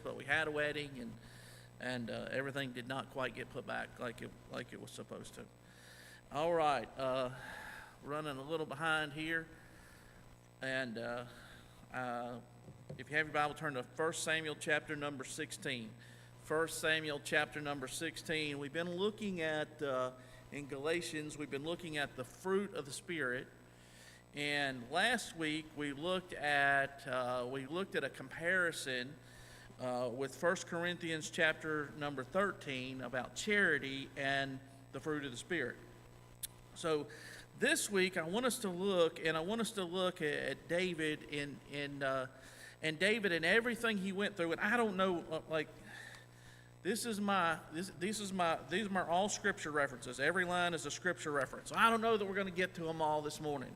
but we had a wedding, and everything did not quite get put back like it was supposed to. All right, running a little behind here, and if you have your Bible, turn to 1 Samuel chapter number 16. 1 Samuel chapter number 16. We've been looking at in Galatians. We've been looking at the fruit of the Spirit. And last week we looked at a comparison with 1 Corinthians chapter number 13 about charity and the fruit of the Spirit. So this week I want us to look at David and David and everything he went through. And I don't know, these are all scripture references. Every line is a scripture reference. I don't know that we're going to get to them all this morning.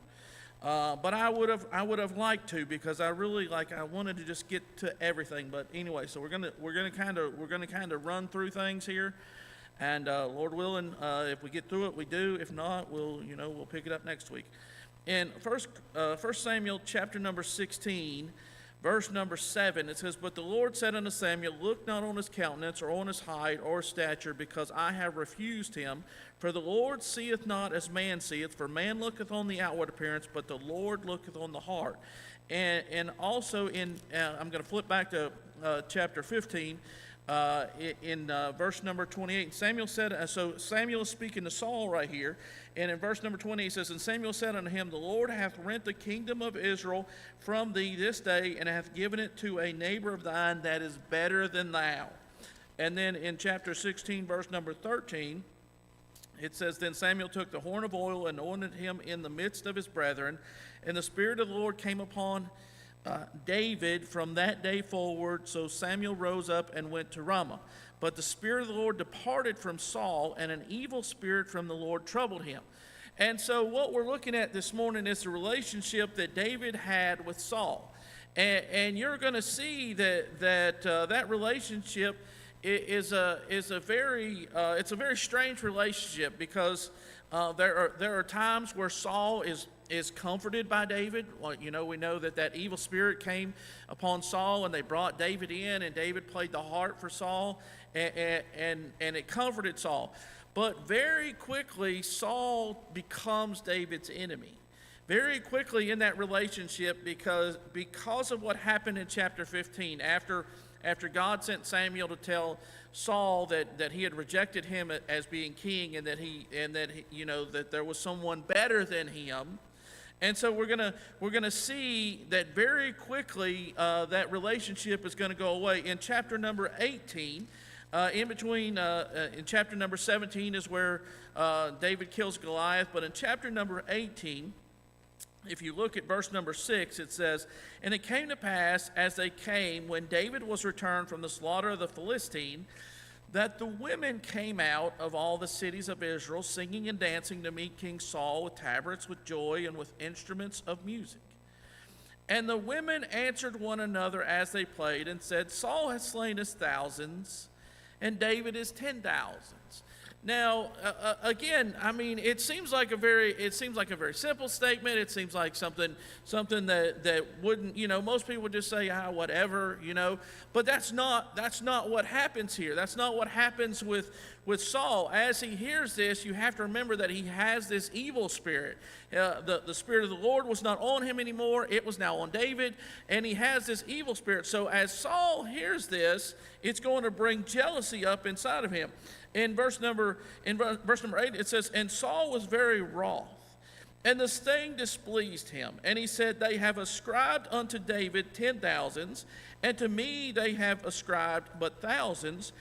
But I would have liked to, because I wanted to just get to everything. But anyway, so we're gonna kind of run through things here, and Lord willing, if we get through it, we do. If not, we'll pick it up next week. In 1 Samuel chapter number 16, verse number 7, it says, "But the Lord said unto Samuel, Look not on his countenance, or on his height, or stature, because I have refused him. For the Lord seeth not as man seeth, for man looketh on the outward appearance, but the Lord looketh on the heart." And also in, I'm going to flip back to chapter 15, in verse number 28. Samuel said, so Samuel is speaking to Saul right here, and in verse number 20 he says, "And Samuel said unto him, The Lord hath rent the kingdom of Israel from thee this day, and hath given it to a neighbor of thine that is better than thou." And then in chapter 16, verse number 13, it says, "Then Samuel took the horn of oil and anointed him in the midst of his brethren, and the Spirit of the Lord came upon David from that day forward. So Samuel rose up and went to Ramah. But the Spirit of the Lord departed from Saul, and an evil spirit from the Lord troubled him." And so what we're looking at this morning is the relationship that David had with Saul. And you're going to see that relationship is a very strange relationship, because there are times where Saul is comforted by David. We know that evil spirit came upon Saul, and they brought David in, and David played the harp for Saul, and it comforted Saul. But very quickly, Saul becomes David's enemy. Very quickly in that relationship, because of what happened in chapter 15, after God sent Samuel to tell Saul that he had rejected him as being king, and that there was someone better than him. And so we're gonna see that very quickly that relationship is going to go away. In chapter number 18, in chapter number 17 is where David kills Goliath, but in chapter number 18, if you look at verse number 6, it says, "And it came to pass, as they came, when David was returned from the slaughter of the Philistine, that the women came out of all the cities of Israel, singing and dancing to meet King Saul with tabrets, with joy, and with instruments of music. And the women answered one another as they played, and said, Saul has slain his thousands, and David his 10,000s. Now, again, I mean, it seems like a very simple statement. It seems like something that wouldn't, most people would just say, whatever, But that's not what happens here. That's not what happens with Saul. As he hears this, you have to remember that he has this evil spirit. The Spirit of the Lord was not on him anymore. It was now on David, and he has this evil spirit. So as Saul hears this, it's going to bring jealousy up inside of him. In verse number 8, it says, "And Saul was very wroth, and this thing displeased him. And he said, They have ascribed unto David 10,000s, and to me they have ascribed but thousands.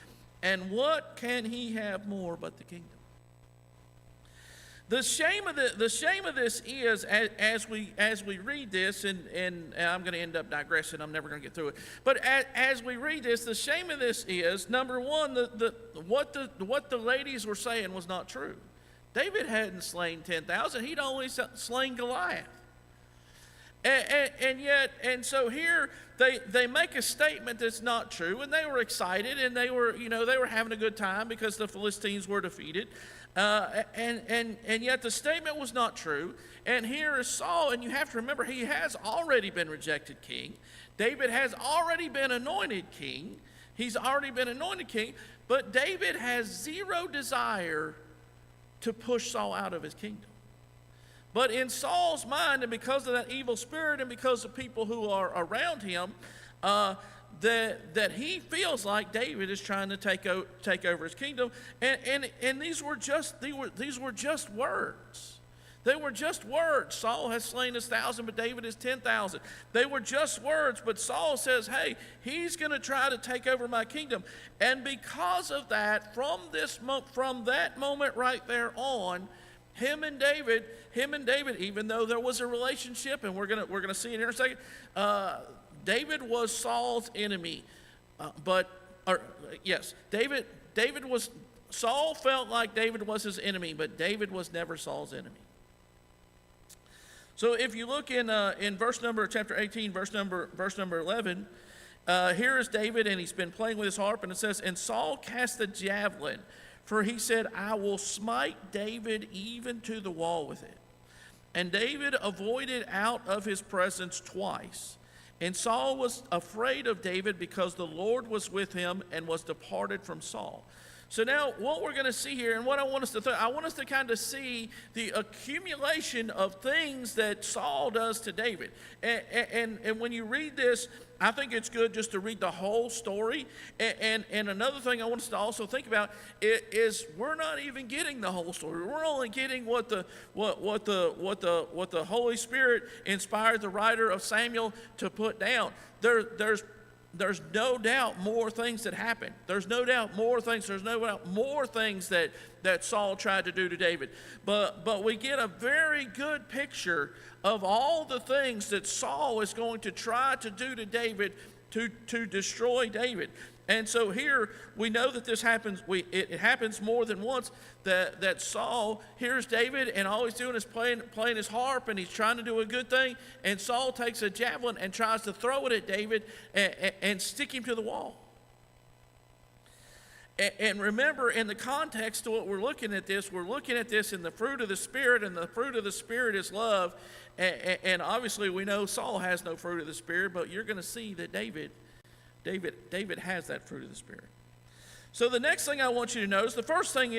And what can he have more but the kingdom?" The shame of this is, as we read this, and I'm going to end up digressing. I'm never going to get through it. But as we read this, the shame of this is, number one, what the ladies were saying was not true. David hadn't slain 10,000. He'd only slain Goliath. And so here they make a statement that's not true, and they were excited, and they were having a good time because the Philistines were defeated, and yet the statement was not true. And here is Saul, and you have to remember, he has already been rejected king. David has already been anointed king. He's already been anointed king, but David has zero desire to push Saul out of his kingdom. But in Saul's mind, and because of that evil spirit, and because of people who are around him, that he feels like David is trying to take over his kingdom, and these were just words. They were just words. Saul has slain 1,000, but David is 10,000. They were just words, but Saul says, hey, he's going to try to take over my kingdom. And because of that, from that moment right there on, him and David, even though there was a relationship, and we're gonna see it in a second, David was Saul's enemy. Saul felt like David was his enemy, but David was never Saul's enemy. So if you look in chapter 18, verse number 11, here is David, and he's been playing with his harp, and it says, and Saul cast the javelin, for he said, I will smite David even to the wall with it. And David avoided out of his presence twice. And Saul was afraid of David because the Lord was with him and was departed from Saul. So now what we're going to see here, and what I want us to kind of see the accumulation of things that Saul does to David. And when you read this, I think it's good just to read the whole story. And another thing I want us to also think about is we're not even getting the whole story. We're only getting what the Holy Spirit inspired the writer of Samuel to put down. There's no doubt more things that happened. There's no doubt more things that Saul tried to do to David. But we get a very good picture of all the things that Saul is going to try to do to David to destroy David. And so here we know that this happens. It happens more than once that Saul hears David, and all he's doing is playing his harp, and he's trying to do a good thing. And Saul takes a javelin and tries to throw it at David and stick him to the wall. And remember, in the context of what we're looking at this in the fruit of the Spirit, and the fruit of the Spirit is love. And obviously we know Saul has no fruit of the Spirit, but you're going to see that David has that fruit of the Spirit. So the next thing I want you to notice, the first thing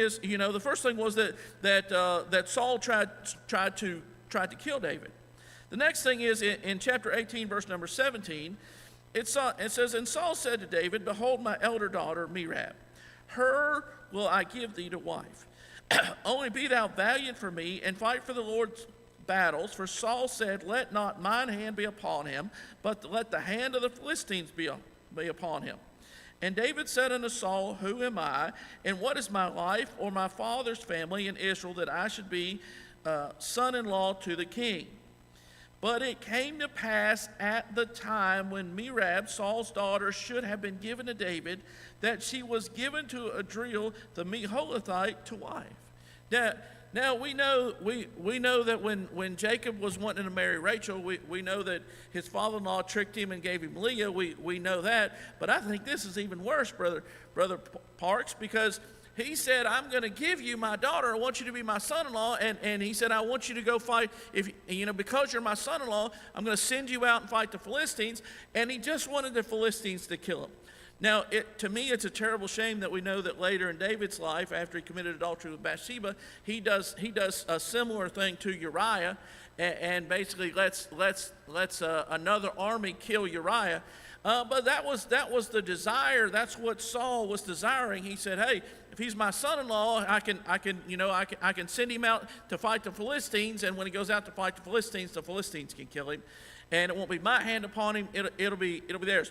was that Saul tried to kill David. The next thing is in chapter 18, verse number 17, it says, and Saul said to David, behold my elder daughter, Merab. Her will I give thee to wife. Only be thou valiant for me, and fight for the Lord's battles. For Saul said, let not mine hand be upon him, but let the hand of the Philistines be upon him. And David said unto Saul, who am I, and what is my life or my father's family in Israel, that I should be son-in-law to the king? But it came to pass at the time when Merab, Saul's daughter, should have been given to David, that she was given to Adriel the Meholathite to wife. Now we know that when Jacob was wanting to marry Rachel, we know that his father-in-law tricked him and gave him Leah. We know that. But I think this is even worse, Brother Parks, because he said, I'm going to give you my daughter. I want you to be my son-in-law. And he said, I want you to go fight. Because you're my son-in-law, I'm going to send you out and fight the Philistines. And he just wanted the Philistines to kill him. Now, to me, it's a terrible shame that we know that later in David's life, after he committed adultery with Bathsheba, he does a similar thing to Uriah, and basically lets another army kill Uriah. But that was the desire. That's what Saul was desiring. He said, "Hey, if he's my son-in-law, I can send him out to fight the Philistines, and when he goes out to fight the Philistines can kill him, and it won't be my hand upon him. It'll be theirs."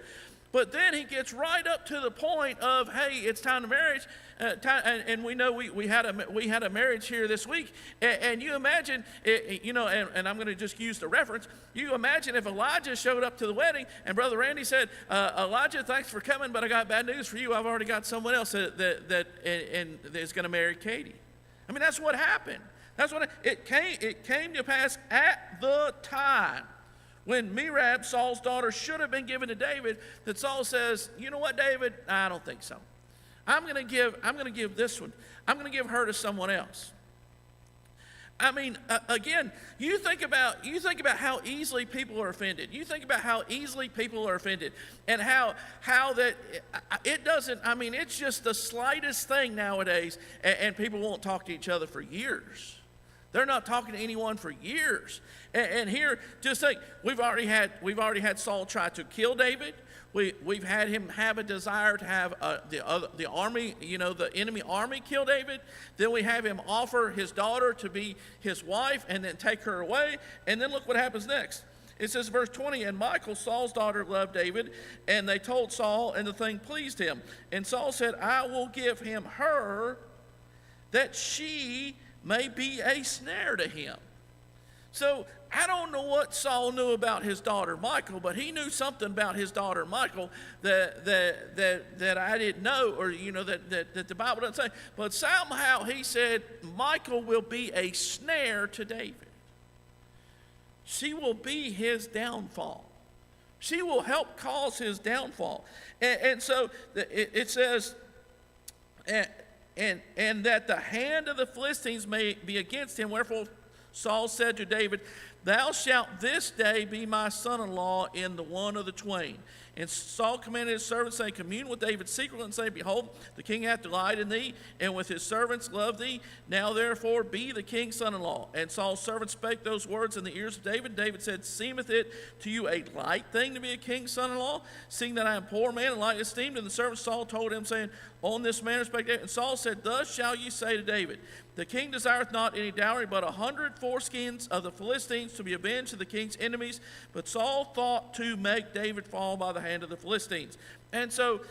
But then he gets right up to the point of, hey, it's time to marriage, and we know we had a marriage here this week, and you imagine, and I'm going to just use the reference. You imagine if Elijah showed up to the wedding, and Brother Randy said, Elijah, thanks for coming, but I got bad news for you. I've already got someone else that is going to marry Katie. I mean, that's what happened. It came to pass at the time when Merab, Saul's daughter, should have been given to David, that Saul says, you know what, David? I don't think so. I'm going to give this one. I'm going to give her to someone else. I mean, again, you think about how easily people are offended. You think about how easily people are offended, and how that it doesn't. I mean, it's just the slightest thing nowadays, and people won't talk to each other for years. They're not talking to anyone for years. And here, just think, we've already had Saul try to kill David. We've had him have a desire to have the army, the enemy army kill David. Then we have him offer his daughter to be his wife and then take her away. And then look what happens next. It says, verse 20, and Michal, Saul's daughter, loved David, and they told Saul, and the thing pleased him. And Saul said, I will give him her, that she may be a snare to him. So I don't know what Saul knew about his daughter Michal, but he knew something about his daughter Michal that I didn't know, or that the Bible doesn't say. But somehow he said Michal will be a snare to David. She will be his downfall. She will help cause his downfall. And so it says, and that the hand of the Philistines may be against him. Wherefore Saul said to David, thou shalt this day be my son-in-law in the one of the twain. And Saul commanded his servants, saying, commune with David secretly, and say, behold, the king hath delight in thee, and with his servants love thee. Now therefore be the king's son-in-law. And Saul's servants spake those words in the ears of David. David said, seemeth it to you a light thing to be a king's son-in-law, seeing that I am poor man and lightly esteemed? And the servants Saul told him, saying, on this manner spake David. And Saul said, thus shall ye say to David, the king desireth not any dowry, but 100 foreskins of the Philistines to be avenged to the king's enemies. But Saul thought to make David fall by the hand of the Philistines. And so,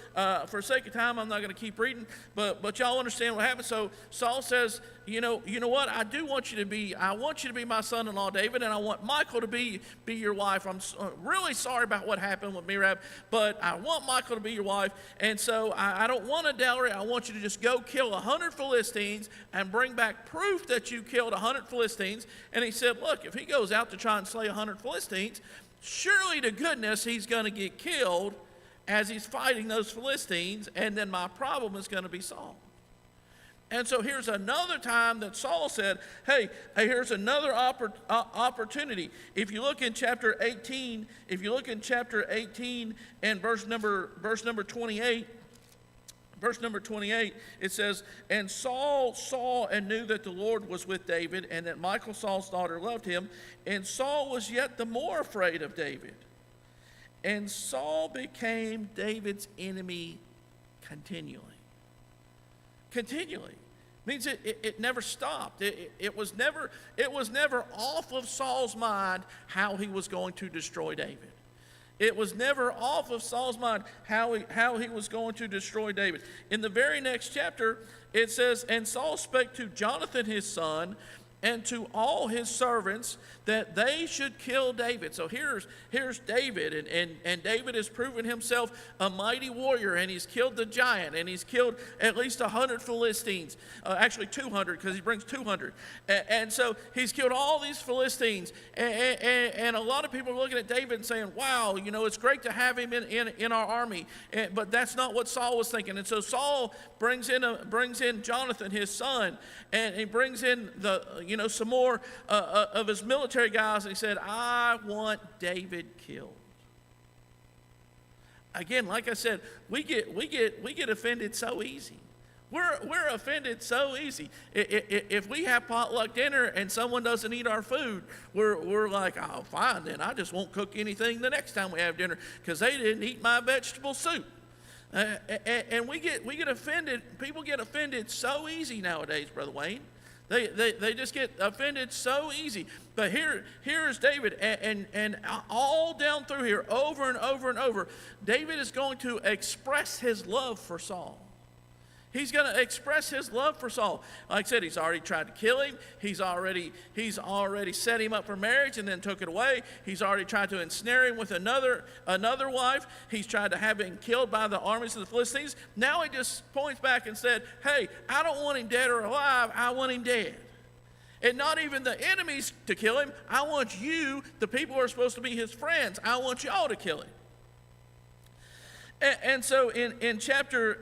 for sake of time, I'm not going to keep reading, but y'all understand what happened. So Saul says, you know what? I want you to be my son-in-law, David, and I want Michal to be your wife. I'm really sorry about what happened with Merab, but I want Michal to be your wife. And so I don't want a dowry. I want you to just go kill 100 Philistines and bring back proof that you killed 100 Philistines. And he said, look, if he goes out to try and slay 100 Philistines, surely to goodness he's going to get killed as he's fighting those Philistines, and then my problem is going to be solved. And so here's another time that Saul said, hey, here's another opportunity. If you look in chapter 18, and verse number 28, it says, and Saul saw and knew that the Lord was with David, and that Michal, Saul's daughter, loved him, and Saul was yet the more afraid of David. And Saul became David's enemy continually. Continually. Means it never stopped. It was never off of Saul's mind how he was going to destroy David. It was never off of Saul's mind how he was going to destroy David. In the very next chapter, it says, and Saul spake to Jonathan his son, and to all his servants, that they should kill David. So here's David, and David has proven himself a mighty warrior, and he's killed the giant, and he's killed at least 100 Philistines, actually 200, because he brings 200. And so he's killed all these Philistines, and a lot of people are looking at David and saying, wow, it's great to have him in our army, but that's not what Saul was thinking. And so Saul brings in Jonathan, his son, and he brings in some more of his military guys, and he said, I want David killed. Again, like I said, we get offended so easy. We're offended so easy. If we have potluck dinner and someone doesn't eat our food, we're like, oh, fine, then I just won't cook anything the next time we have dinner because they didn't eat my vegetable soup. And we get offended. People get offended so easy nowadays, Brother Wayne. They just get offended so easy. But here's David, and all down through here, over and over and over, David is going to express his love for Saul. He's going to express his love for Saul. Like I said, he's already tried to kill him. He's already set him up for marriage and then took it away. He's already tried to ensnare him with another wife. He's tried to have him killed by the armies of the Philistines. Now he just points back and said, hey, I don't want him dead or alive. I want him dead. And not even the enemies to kill him. I want you, the people who are supposed to be his friends, I want y'all to kill him. And so in chapter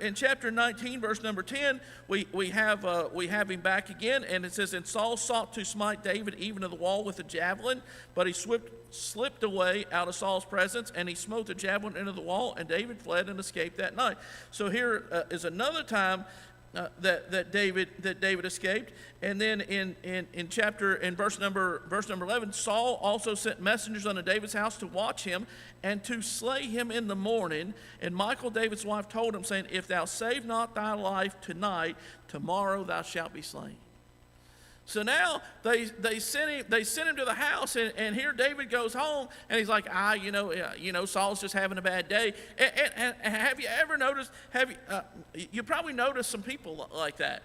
19, verse number 10, we have him back again, and it says, "And Saul sought to smite David even to the wall with a javelin, but he slipped away out of Saul's presence, and he smote the javelin into the wall, and David fled and escaped that night." So here is another time that David escaped. And then in verse number 11, Saul also sent messengers unto David's house to watch him and to slay him in the morning. And Michal, David's wife, told him, saying, "If thou save not thy life tonight, tomorrow thou shalt be slain." So now they sent him to the house, and here David goes home, and he's like, Saul's just having a bad day. And have you ever noticed? You probably noticed some people like that.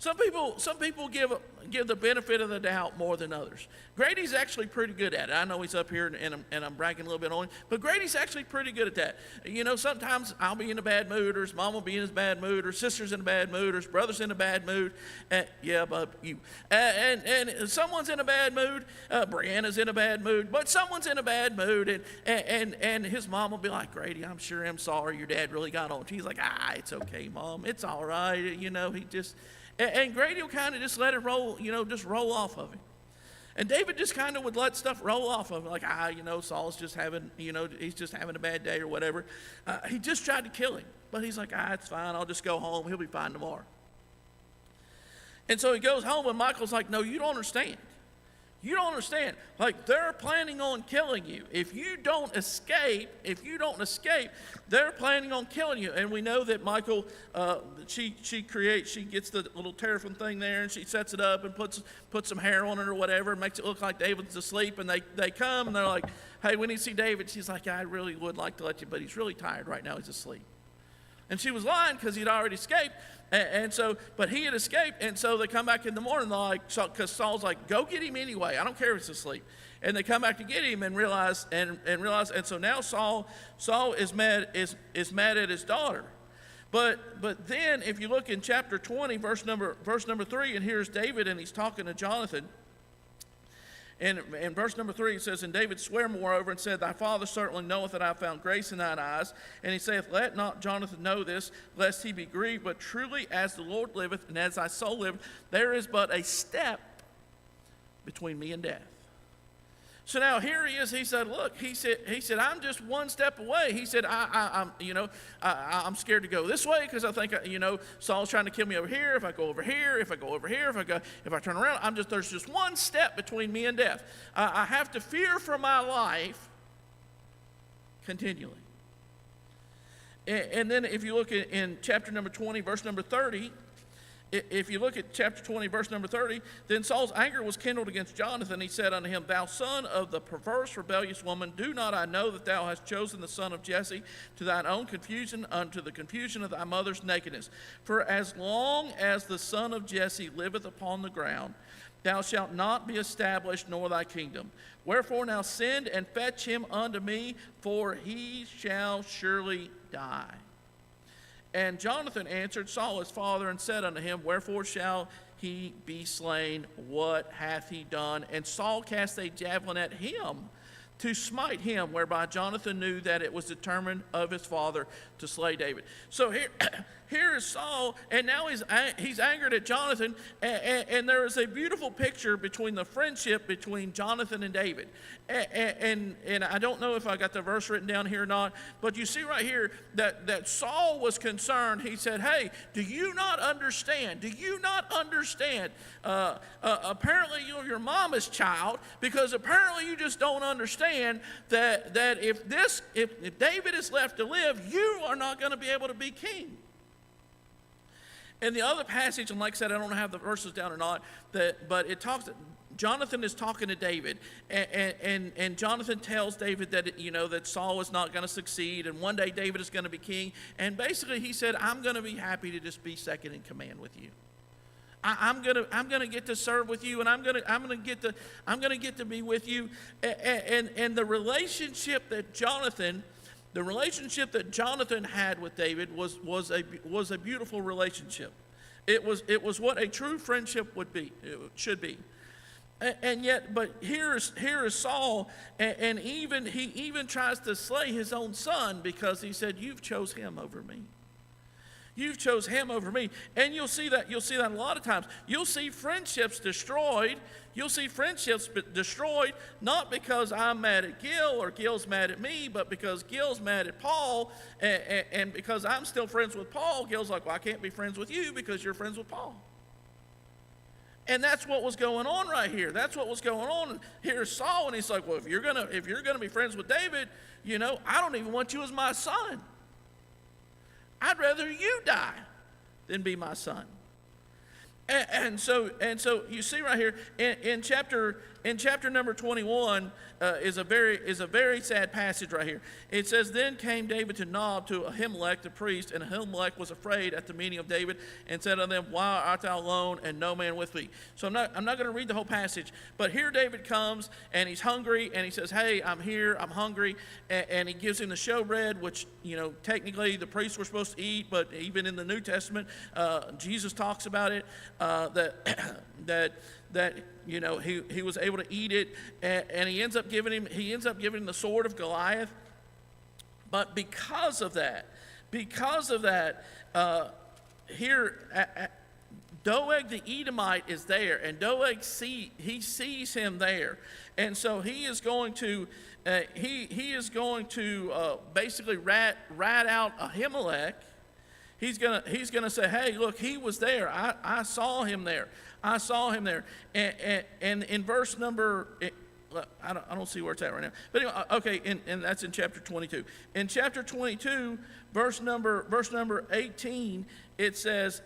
Some people give the benefit of the doubt more than others. Grady's actually pretty good at it. I know he's up here and I'm bragging a little bit on him, but Grady's actually pretty good at that. Sometimes I'll be in a bad mood, or his mom will be in a bad mood, or sister's in a bad mood, or his brother's in a bad mood. And someone's in a bad mood. Brianna's in a bad mood, but someone's in a bad mood, and his mom will be like, "Grady, I'm sure I'm sorry your dad really got on." He's like, "It's okay, Mom. It's all right." He just... And Grady will kind of just let it roll, just roll off of him. And David just kind of would let stuff roll off of him, like, Saul's just having, he's just having a bad day or whatever. He just tried to kill him. But he's like, it's fine, I'll just go home, he'll be fine tomorrow. And so he goes home, and Michael's like, "No, you don't understand. You don't understand. Like, they're planning on killing you. If you don't escape, they're planning on killing you." And we know that Michal, she gets the little teraphim thing there, and she sets it up and puts some hair on it or whatever, and makes it look like David's asleep. And they come, and they're like, "Hey, we need to see David." She's like, "I really would like to let you, but he's really tired right now. He's asleep." And she was lying because he'd already escaped. But he had escaped, and so they come back in the morning, because Saul's like, "Go get him anyway. I don't care if he's asleep." And they come back to get him and realize, and so now Saul is mad at his daughter. But then if you look in chapter 20, verse number 3, and here's David, and he's talking to Jonathan. And in verse number 3, it says, "And David sware moreover, and said, Thy father certainly knoweth that I have found grace in thine eyes. And he saith, Let not Jonathan know this, lest he be grieved. But truly as the Lord liveth, and as thy soul liveth, there is but a step between me and death." So now here he is. He said, "Look," he said, "I'm just one step away." He said, I'm scared to go this way because I think, Saul's trying to kill me over here. If I go over here, if I turn around, there's just one step between me and death. I have to fear for my life continually. And then if you look in chapter number 20, verse number 30, if you look at chapter 20, verse number 30, "Then Saul's anger was kindled against Jonathan. He said unto him, Thou son of the perverse, rebellious woman, do not I know that thou hast chosen the son of Jesse to thine own confusion, unto the confusion of thy mother's nakedness? For as long as the son of Jesse liveth upon the ground, thou shalt not be established, nor thy kingdom. Wherefore now send and fetch him unto me, for he shall surely die. And Jonathan answered Saul his father and said unto him, Wherefore shall he be slain? What hath he done? And Saul cast a javelin at him to smite him, whereby Jonathan knew that it was determined of his father to slay David." So here is Saul, and now he's angered at Jonathan, and there is a beautiful picture between the friendship between Jonathan and David. And I don't know if I got the verse written down here or not, but you see right here that Saul was concerned. He said, "Hey, do you not understand? Do you not understand? Apparently you're your mama's child, because apparently you just don't understand that if David is left to live, you are not going to be able to be king." And the other passage, and like I said, I don't have the verses down or not, but it talks. Jonathan is talking to David, and Jonathan tells David that that Saul is not going to succeed, and one day David is going to be king. And basically, he said, "I'm going to be happy to just be second in command with you. I'm gonna get to serve with you, and I'm gonna get to be with you." And the relationship that Jonathan had with David was a beautiful relationship. It was what a true friendship should be. And yet, but here is Saul, and he even tries to slay his own son because he said, "You've chose him over me. You've chose him over me." And you'll see that a lot of times. You'll see friendships destroyed. You'll see friendships destroyed not because I'm mad at Gil or Gil's mad at me, but because Gil's mad at Paul, and because I'm still friends with Paul, Gil's like, "Well, I can't be friends with you because you're friends with Paul." And that's what was going on right here. That's what was going on. Here's Saul, and he's like, "Well, if you're gonna be friends with David, I don't even want you as my son. I'd rather you die than be my son." And so you see right here in chapter number 21 is a very sad passage right here. It says, "Then came David to Nob to Ahimelech the priest, and Ahimelech was afraid at the meeting of David, and said unto them, Why art thou alone, and no man with thee?" So I'm not going to read the whole passage, but here David comes, and he's hungry, and he says, "Hey, I'm here, I'm hungry," and he gives him the showbread, which technically the priests were supposed to eat, but even in the New Testament, Jesus talks about it, that he was able to eat it, and he ends up giving him the sword of Goliath. But because of that, here Doeg the Edomite is there, and Doeg sees him there, and so he is going to basically rat out Ahimelech. He's gonna say, "Hey, look, he was there. I saw him there. I saw him there." And in verse number, I don't see where it's at right now. But anyway, okay, and that's in chapter 22. In chapter 22, verse number 18, it says,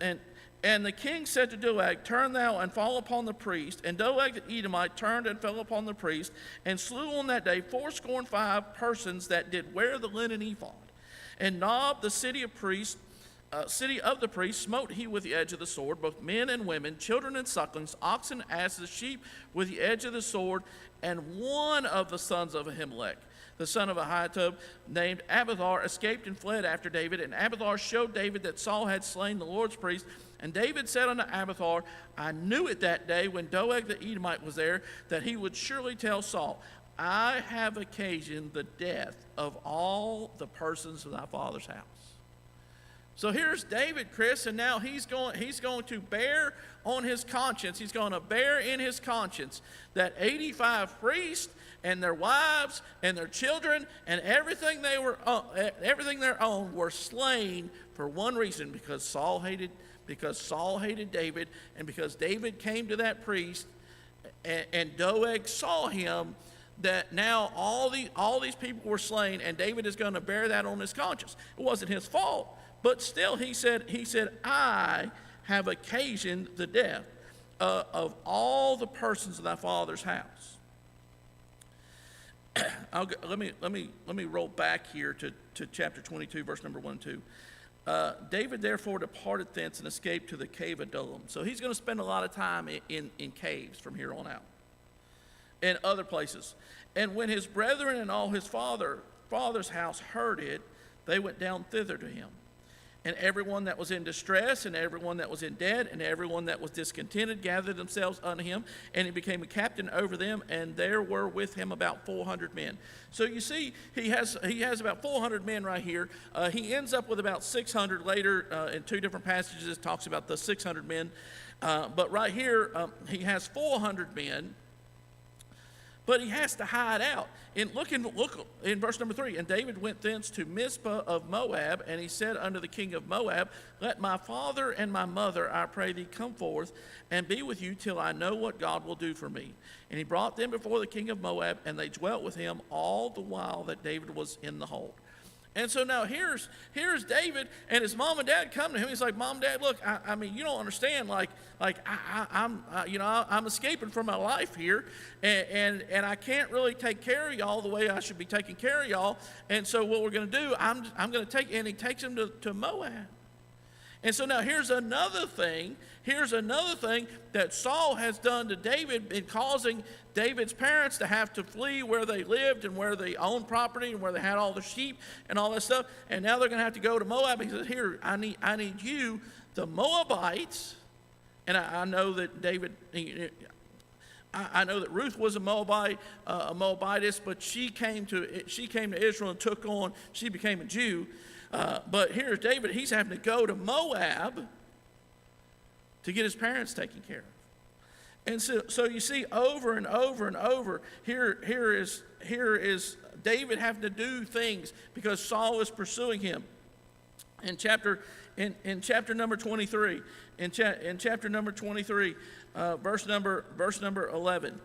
And the king said to Doeg, Turn thou and fall upon the priest. And Doeg the Edomite turned and fell upon the priest, and slew on that day fourscore persons that did wear the linen ephod. And Nob, the city of the priests, smote he with the edge of the sword, both men and women, children and sucklings, oxen, asses, sheep, with the edge of the sword. And one of the sons of Ahimelech, the son of Ahitub, named Abiathar, escaped and fled after David. And Abiathar showed David that Saul had slain the Lord's priest. And David said unto Abiathar, I knew it that day when Doeg the Edomite was there, that he would surely tell Saul, I have occasioned the death of all the persons of thy father's house. So here's David, Chris, and now he's going to bear on his conscience. He's going to bear in his conscience that 85 priests and their wives and their children and everything they owned were slain for one reason, because Saul hated David, and because David came to that priest and Doeg saw him, that now all these people were slain, and David is going to bear that on his conscience. It wasn't his fault. But still, he said, I have occasioned the death of all the persons of thy father's house. Let me roll back here to chapter 22, verse number 1 and 2. David therefore departed thence and escaped to the cave of Adullam. So he's going to spend a lot of time in caves from here on out, and other places. And when his brethren and all his father's house heard it, they went down thither to him. And everyone that was in distress, and everyone that was in debt, and everyone that was discontented gathered themselves unto him, and he became a captain over them, and there were with him about 400 men. So you see, he has about 400 men right here. He ends up with about 600 later in two different passages. It talks about the 600 men. But right here, he has 400 men. But he has to hide out. Look in verse number 3. And David went thence to Mizpah of Moab, and he said unto the king of Moab, Let my father and my mother, I pray thee, come forth and be with you till I know what God will do for me. And he brought them before the king of Moab, and they dwelt with him all the while that David was in the hold. And so now here's David, and his mom and dad come to him. He's like, Mom, Dad, look, I mean, you don't understand. I'm escaping from my life here, and I can't really take care of y'all the way I should be taking care of y'all. And so what we're going to do, I'm going to take, and he takes him to Moab. And so now here's another thing that Saul has done to David in causing David's parents to have to flee where they lived and where they owned property and where they had all the sheep and all that stuff. And now they're going to have to go to Moab. He says, here, I need you, the Moabites. And I know that David, I know that Ruth was a Moabitess, but she came to Israel and took on. She became a Jew. But here's David. He's having to go to Moab to get his parents taken care of. And so you see, over and over and over, here is David having to do things because Saul is pursuing him. In chapter number 23, verse number 11.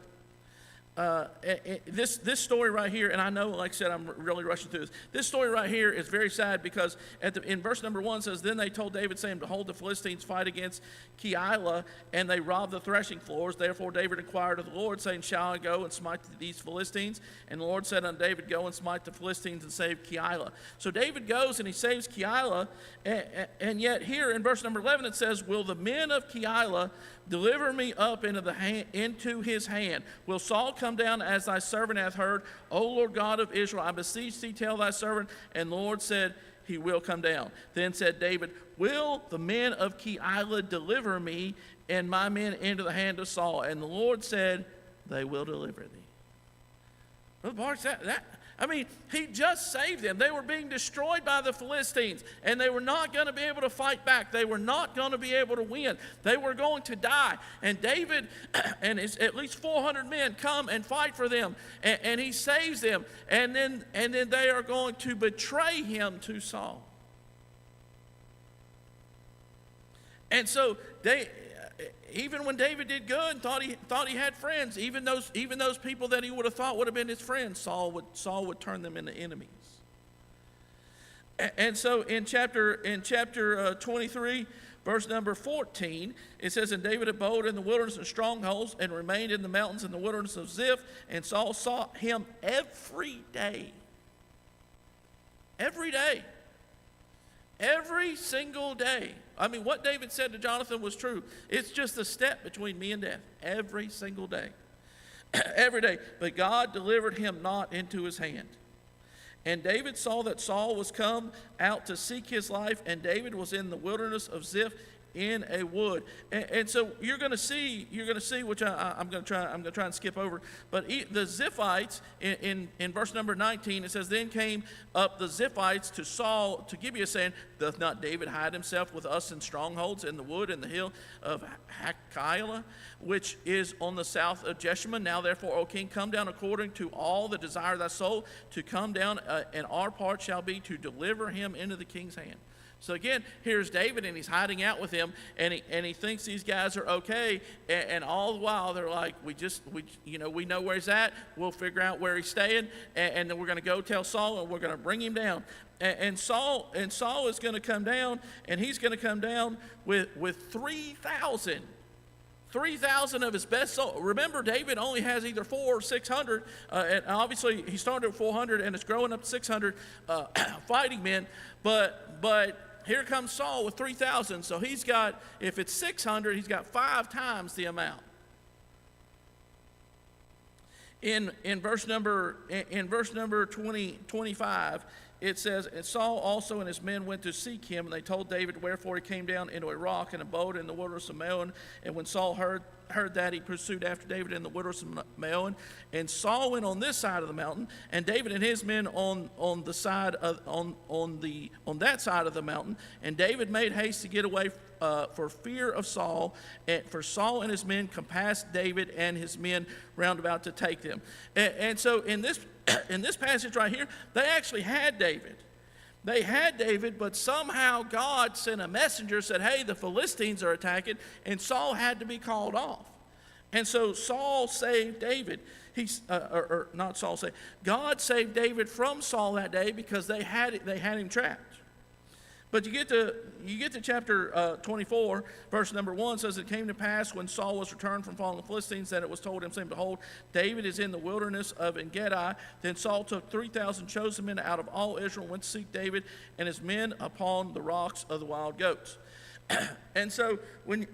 This story right here, and I know, like I said, I'm really rushing through this. This story right here is very sad because in verse number 1 says, "Then they told David, saying, Behold, the Philistines fight against Keilah, and they rob the threshing floors. Therefore David inquired of the Lord, saying, Shall I go and smite these Philistines? And the Lord said unto David, Go and smite the Philistines and save Keilah." So David goes and he saves Keilah, and yet here in verse number 11 it says, "Will the men of Keilah deliver me up into his hand? Will Saul come down as thy servant hath heard? O Lord God of Israel, I beseech thee, tell thy servant." And the Lord said, He will come down. Then said David, "Will the men of Keilah deliver me and my men into the hand of Saul?" And the Lord said, "They will deliver thee." He just saved them. They were being destroyed by the Philistines, and they were not going to be able to fight back. They were not going to be able to win. They were going to die. And David and at least 400 men come and fight for them, and he saves them. And then they are going to betray him to Saul. And so even when David did good and thought he had friends, even those people that he would have thought would have been his friends, Saul would turn them into enemies. And so in chapter 23, verse number 14, it says, "And David abode in the wilderness and strongholds, and remained in the mountains in the wilderness of Ziph, and Saul sought him every day." Every day. Every single day. What David said to Jonathan was true. It's just a step between me and death. Every single day. Every day. "But God delivered him not into his hand. And David saw that Saul was come out to seek his life, and David was in the wilderness of Ziph in a wood." And so you're going to see, which I'm going to try and skip over. But the Ziphites in verse number 19, it says, "Then came up the Ziphites to Saul to Gibeah, saying, Doth not David hide himself with us in strongholds in the wood in the hill of Keilah, which is on the south of Jeshimon? Now therefore, O king, come down according to all the desire of thy soul, to come down, and our part shall be to deliver him into the king's hand." So again, here's David, and he's hiding out with him, and he thinks these guys are okay, and all the while they're like, we know where he's at, we'll figure out where he's staying, and then we're going to go tell Saul, and we're going to bring him down. And Saul is going to come down, and he's going to come down with 3,000 of his best soldiers. Remember, David only has either 400 or 600, and obviously he started with 400, and it's growing up to 600 fighting men. But here comes Saul with 3,000. So he's got, if it's 600, he's got 5 times the amount. In verse number 25. It says, "And Saul also and his men went to seek him, and they told David, wherefore he came down into a rock and abode in the wilderness of Maon. And when Saul heard that, he pursued after David in the wilderness of Maon. And Saul went on this side of the mountain, and David and his men on the side of on that side of the mountain. And David made haste to get away for fear of Saul, for Saul and his men compassed David and his men round about to take them." And so in this passage right here, they actually had David. They had David, but somehow God sent a messenger, said, "Hey, the Philistines are attacking," and Saul had to be called off. And so Saul saved David. God saved David from Saul that day because they had him trapped. But you get to chapter 24, verse number 1, says, "It came to pass when Saul was returned from following the Philistines, that it was told him, saying, Behold, David is in the wilderness of En-gedi. Then Saul took 3,000 chosen men out of all Israel, and went to seek David and his men upon the rocks of the wild goats." And so when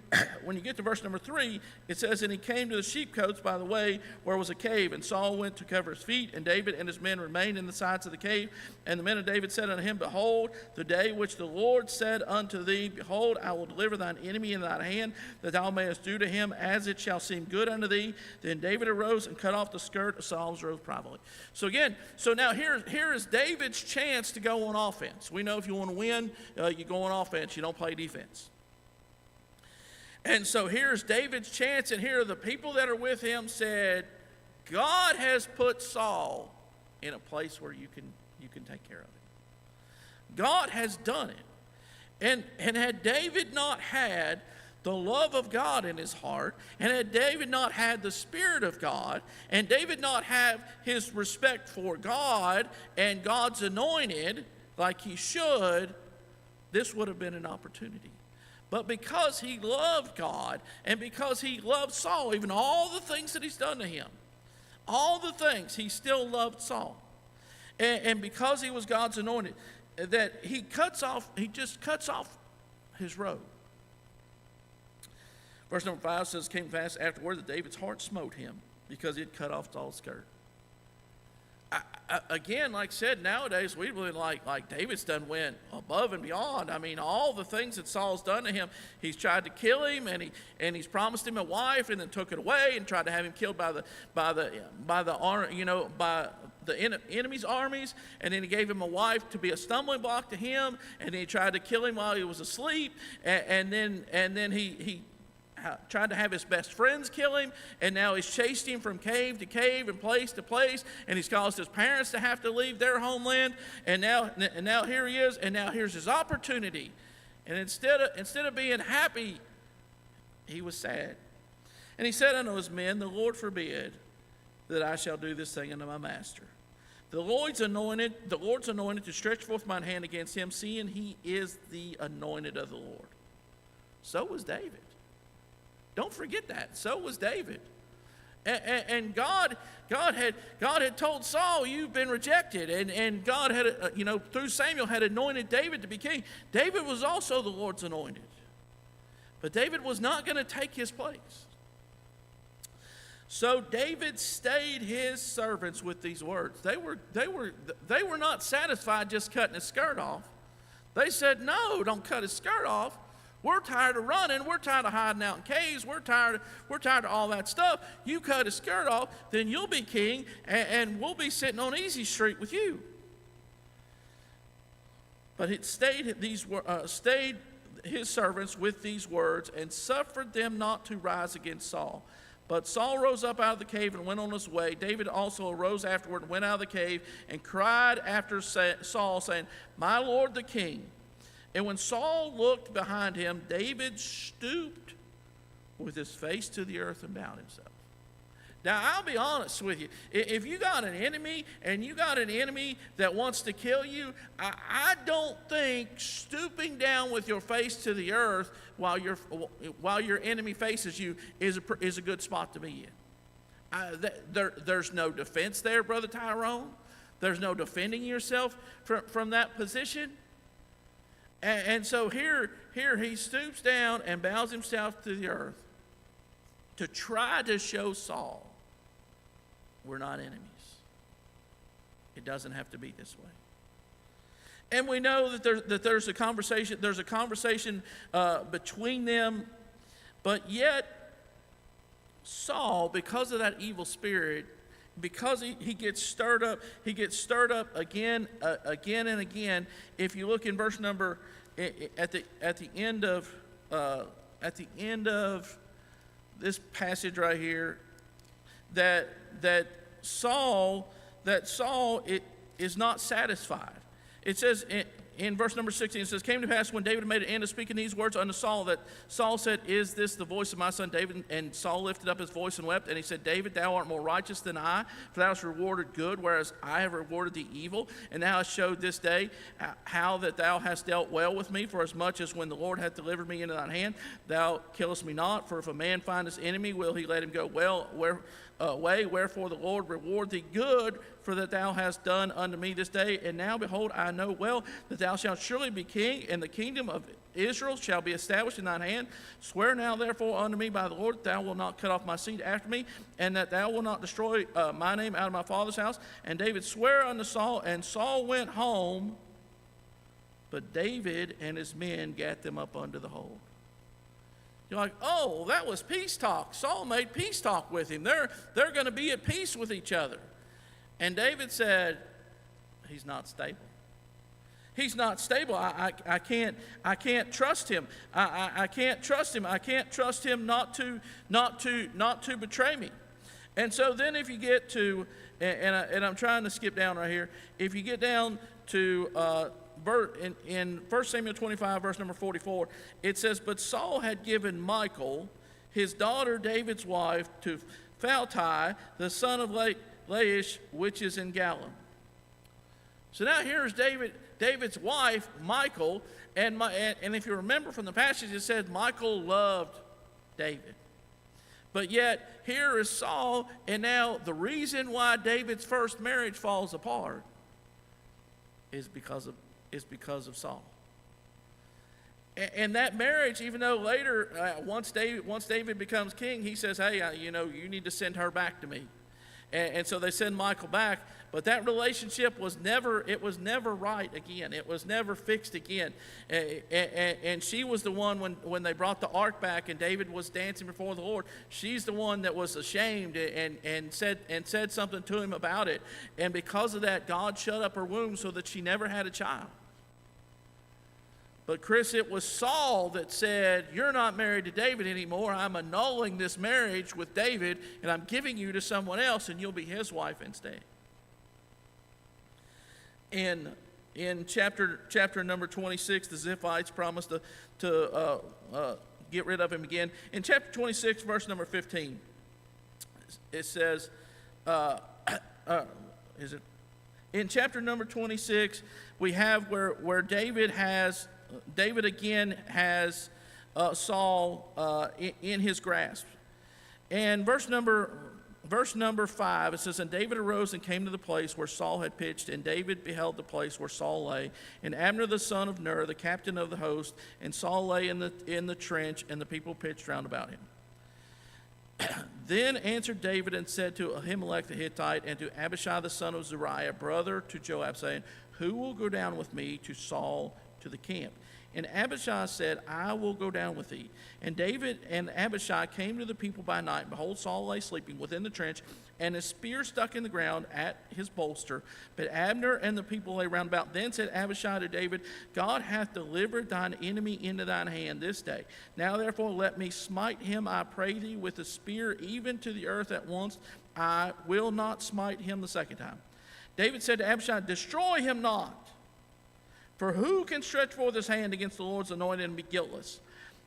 you get to verse number 3, it says, and he came to the sheepcotes by the way where was a cave, and Saul went to cover his feet, and David and his men remained in the sides of the cave. And the men of David said unto him, behold, the day which the Lord said unto thee, behold, I will deliver thine enemy in thine hand, that thou mayest do to him as it shall seem good unto thee. Then David arose and cut off the skirt of Saul's robe privately. So now here is David's chance to go on offense. We know if you want to win, you go on offense. You don't play defense. And so here's David's chance, and here are the people that are with him said, God has put Saul in a place where you can take care of him. God has done it. And had David not had the love of God in his heart, and had David not had the Spirit of God, and David not have his respect for God and God's anointed like he should, this would have been an opportunity. But because he loved God, and because he loved Saul, even all the things that he's done to him, all the things, he still loved Saul. And because he was God's anointed, that he just cuts off his robe. Verse number 5 says, came fast afterward that David's heart smote him, because he had cut off Saul's skirt. Again, like I said, nowadays we really like David's done went above and beyond. I mean, all the things that Saul's done to him, he's tried to kill him, and he's promised him a wife, and then took it away and tried to have him killed by the enemy's armies, and then he gave him a wife to be a stumbling block to him, and then he tried to kill him while he was asleep, and then he tried to have his best friends kill him, and now he's chased him from cave to cave and place to place, and he's caused his parents to have to leave their homeland, and now here he is, and now here's his opportunity. And instead of being happy, he was sad. And he said unto his men, the Lord forbid that I shall do this thing unto my master. The Lord's anointed to stretch forth mine hand against him, seeing he is the anointed of the Lord. So was David. Don't forget that. So was David. And God had told Saul, you've been rejected. And God had, through Samuel had anointed David to be king. David was also the Lord's anointed. But David was not going to take his place. So David stayed his servants with these words. They were not satisfied just cutting his skirt off. They said, no, don't cut his skirt off. We're tired of running. We're tired of hiding out in caves. We're tired of all that stuff. You cut his skirt off, then you'll be king, and we'll be sitting on Easy Street with you. But it stayed his servants with these words, and suffered them not to rise against Saul. But Saul rose up out of the cave and went on his way. David also arose afterward and went out of the cave and cried after Saul, saying, my lord the king. And when Saul looked behind him, David stooped with his face to the earth and bowed himself. Now, I'll be honest with you. If you got an enemy, and you got an enemy that wants to kill you, I don't think stooping down with your face to the earth while your enemy faces you is a good spot to be in. There's no defense there, Brother Tyrone. There's no defending yourself from that position. And so here he stoops down and bows himself to the earth to try to show Saul, we're not enemies. It doesn't have to be this way. And we know that there's a conversation. There's a conversation between them, but yet Saul, because of that evil spirit, because he gets stirred up, again and again. If you look in verse number at the end of this passage right here, that Saul is not satisfied. It says in verse number 16, it says, came to pass when David made an end of speaking these words unto Saul, that Saul said, is this the voice of my son David? And Saul lifted up his voice and wept. And he said, David, thou art more righteous than I, for thou hast rewarded good, whereas I have rewarded thee evil. And thou hast showed this day how that thou hast dealt well with me, for as much as when the Lord hath delivered me into thine hand, thou killest me not. For if a man find his enemy, will he let him go away? Wherefore the Lord reward thee good for that thou hast done unto me this day. And now, behold, I know well that thou shalt surely be king, and the kingdom of Israel shall be established in thine hand. Swear now, therefore, unto me by the Lord, that thou wilt not cut off my seed after me, and that thou wilt not destroy my name out of my father's house. And David sware unto Saul, and Saul went home, but David and his men gat them up under the hold. You're like, oh, that was peace talk. Saul made peace talk with him. They're going to be at peace with each other. And David said, he's not stable. He's not stable. I can't trust him. I can't trust him. I can't trust him not to betray me. And so then if you get to, and I'm trying to skip down right here, if you get down to in 1 Samuel 25, verse number 44, it says, but Saul had given Michal, his daughter David's wife, to Phaltai, the son of Laish, which is in Galim. So now here's David's wife, Michal, and if you remember from the passage, it said Michal loved David. But yet, here is Saul, and now the reason why David's first marriage falls apart is because of Saul. And that marriage, even though later, once David becomes king, he says, hey, you need to send her back to me. And so they send Michal back, but that relationship was never right again. It was never fixed again. And she was the one when they brought the ark back and David was dancing before the Lord, she's the one that was ashamed and said something to him about it. And because of that, God shut up her womb so that she never had a child. But Chris, it was Saul that said, you're not married to David anymore. I'm annulling this marriage with David, and I'm giving you to someone else, and you'll be his wife instead. In chapter number 26, the Ziphites promised to get rid of him again. In chapter 26, verse number 15, it says, in chapter number 26, we have where David again has Saul in his grasp. And verse number 5, it says, and David arose and came to the place where Saul had pitched, and David beheld the place where Saul lay, and Abner the son of Ner, the captain of the host, and Saul lay in the trench, and the people pitched round about him. Then answered David and said to Ahimelech the Hittite and to Abishai the son of Zeruiah, brother to Joab, saying, who will go down with me to Saul to the camp? And Abishai said, I will go down with thee. And David and Abishai came to the people by night, and behold, Saul lay sleeping within the trench, and his spear stuck in the ground at his bolster. But Abner and the people lay round about. Then said Abishai to David, God hath delivered thine enemy into thine hand this day. Now therefore let me smite him, I pray thee, with a spear even to the earth at once. I will not smite him the second time. David said to Abishai, destroy him not. For who can stretch forth his hand against the Lord's anointed and be guiltless?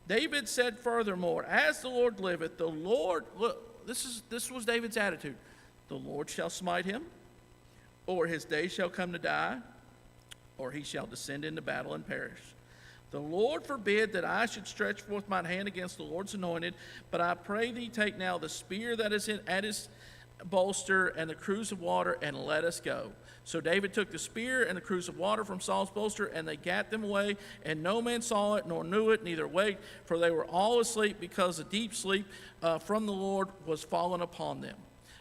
David said furthermore, as the Lord liveth, the Lord, look, this was David's attitude. The Lord shall smite him, or his day shall come to die, or he shall descend into battle and perish. The Lord forbid that I should stretch forth mine hand against the Lord's anointed, but I pray thee take now the spear that is at his bolster and the cruse of water, and let us go. So David took the spear and the cruse of water from Saul's bolster, and they gat them away, and no man saw it, nor knew it, neither waked, for they were all asleep, because a deep sleep from the Lord was fallen upon them.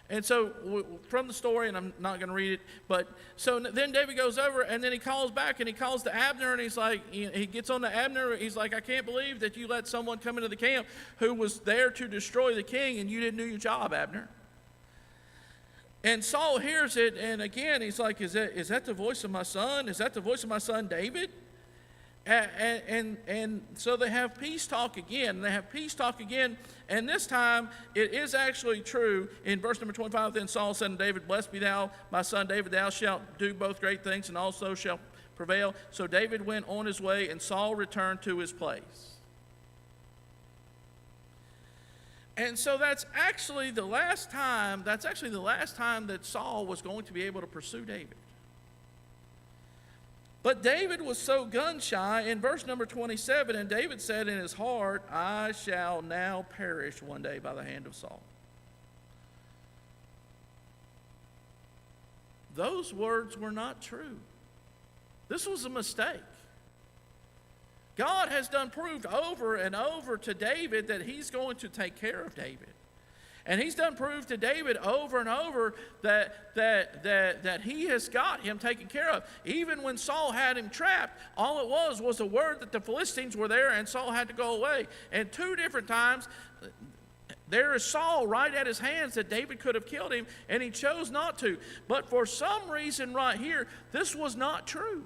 And so from the story, and I'm not going to read it, but so then David goes over, and then he calls back, and he calls to Abner, and he's like, he gets on to Abner, he's like, I can't believe that you let someone come into the camp who was there to destroy the king, and you didn't do your job, Abner. And Saul hears it, and again, he's like, is that the voice of my son? Is that the voice of my son David? And so they have peace talk again. And this time, it is actually true. In verse number 25, then Saul said to David, blessed be thou, my son David, thou shalt do both great things, and also shalt prevail. So David went on his way, and Saul returned to his place. And so that's actually the last time that Saul was going to be able to pursue David. But David was so gun-shy in verse number 27, and David said in his heart, I shall now perish one day by the hand of Saul. those words were not true. This was a mistake. God has done proved over and over to David that he's going to take care of David. And he's done proved to David over and over that he has got him taken care of. Even when Saul had him trapped, all it was a word that the Philistines were there and Saul had to go away. And 2 different times, there is Saul right at his hands that David could have killed him, and he chose not to. But for some reason right here, this was not true.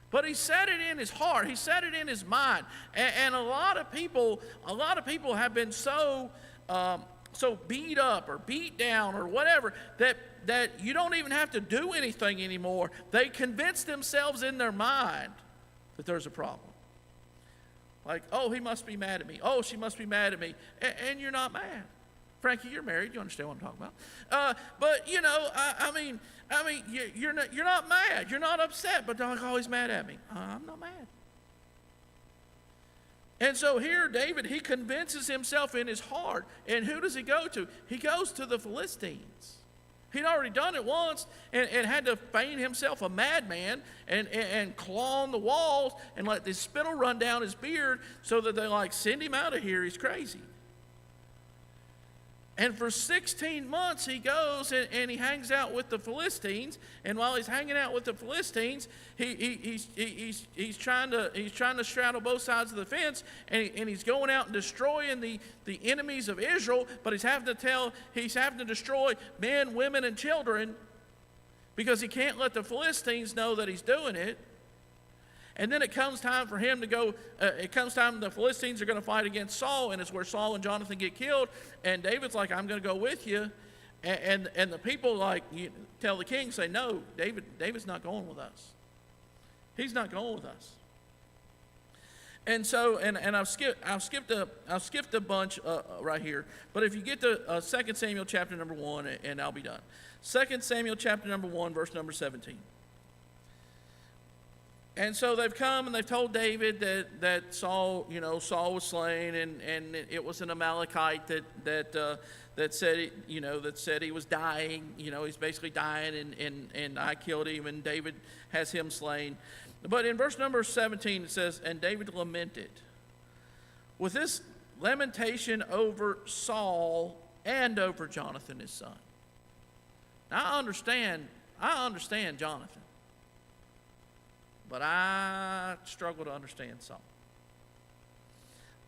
But he said it in his heart. He said it in his mind. And a lot of people have been so beat up or beat down or whatever that you don't even have to do anything anymore. They convince themselves in their mind that there's a problem. Like, oh, he must be mad at me. Oh, she must be mad at me. And you're not mad. Frankie, you're married. You understand what I'm talking about. But, you know, I mean, you're not mad. You're not upset. But they're like, oh, he's mad at me. I'm not mad. And so here, David, he convinces himself in his heart. And who does he go to? He goes to the Philistines. He'd already done it once and had to feign himself a madman and claw on the walls and let the spittle run down his beard so that they like send him out of here. He's crazy. And for 16 months he goes and he hangs out with the Philistines. And while he's hanging out with the Philistines, he's trying to straddle both sides of the fence, and he's going out and destroying the enemies of Israel. But he's having to destroy men, women, and children because he can't let the Philistines know that he's doing it. And then it comes time for him to go, the Philistines are going to fight against Saul, and it's where Saul and Jonathan get killed. And David's like, I'm going to go with you. And the people tell the king, say, no, David's not going with us. He's not going with us. And so, and I've skipped a bunch right here. But if you get to 2 Samuel chapter number 1, and I'll be done. 2 Samuel chapter number 1, verse number 17. And so they've come and they've told David that Saul was slain, and it was an Amalekite that said he was dying. He's basically dying, and I killed him, and David has him slain. But in verse number 17 it says, and David lamented. With this lamentation over Saul and over Jonathan his son. Now I understand Jonathan. But I struggle to understand Saul.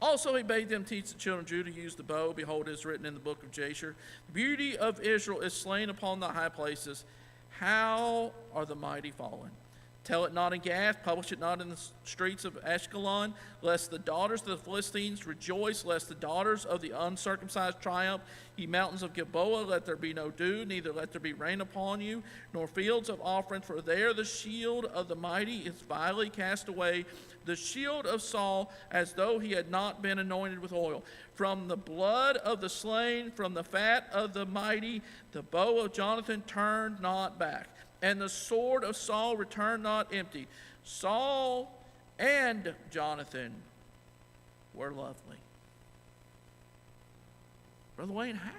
Also, he bade them teach the children of Judah to use the bow. Behold, it is written in the book of Jasher, the beauty of Israel is slain upon the high places. How are the mighty fallen? Tell it not in Gath, publish it not in the streets of Ashkelon, lest the daughters of the Philistines rejoice, lest the daughters of the uncircumcised triumph. Ye mountains of Gilboa, let there be no dew, neither let there be rain upon you, nor fields of offering, for there the shield of the mighty is vilely cast away, the shield of Saul, as though he had not been anointed with oil. From the blood of the slain, from the fat of the mighty, the bow of Jonathan turned not back, and the sword of Saul returned not empty. Saul and Jonathan were lovely. Brother Wayne, how?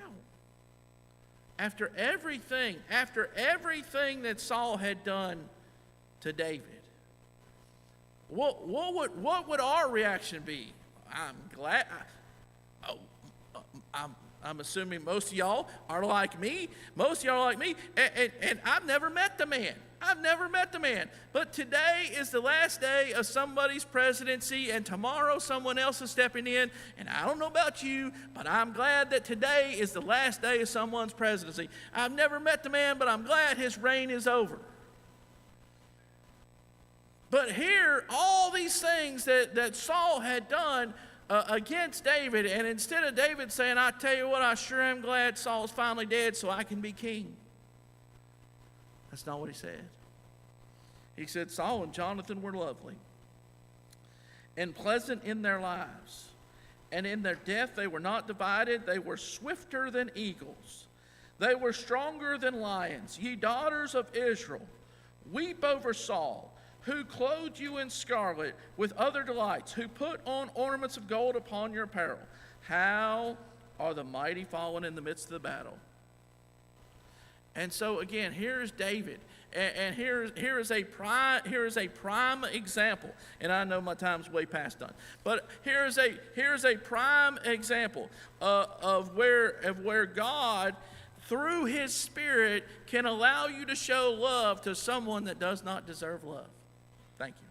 After everything that Saul had done to David, what would our reaction be? I'm glad. I'm assuming most of y'all are like me. Most of y'all are like me. And I've never met the man. But today is the last day of somebody's presidency, and tomorrow someone else is stepping in. And I don't know about you, but I'm glad that today is the last day of someone's presidency. I've never met the man, but I'm glad his reign is over. But here, all these things that Saul had done against David, and instead of David saying, I tell you what, I sure am glad Saul's finally dead so I can be king. That's not what he said. He said Saul and Jonathan were lovely and pleasant in their lives, and in their death they were not divided. They were swifter than eagles. They were stronger than lions. Ye daughters of Israel, weep over Saul, who clothed you in scarlet with other delights, who put on ornaments of gold upon your apparel. How are the mighty fallen in the midst of the battle? And so again, here is David, and here is a prime example. And I know my time's way past done, but here is a prime example of where God, through His Spirit, can allow you to show love to someone that does not deserve love. Thank you.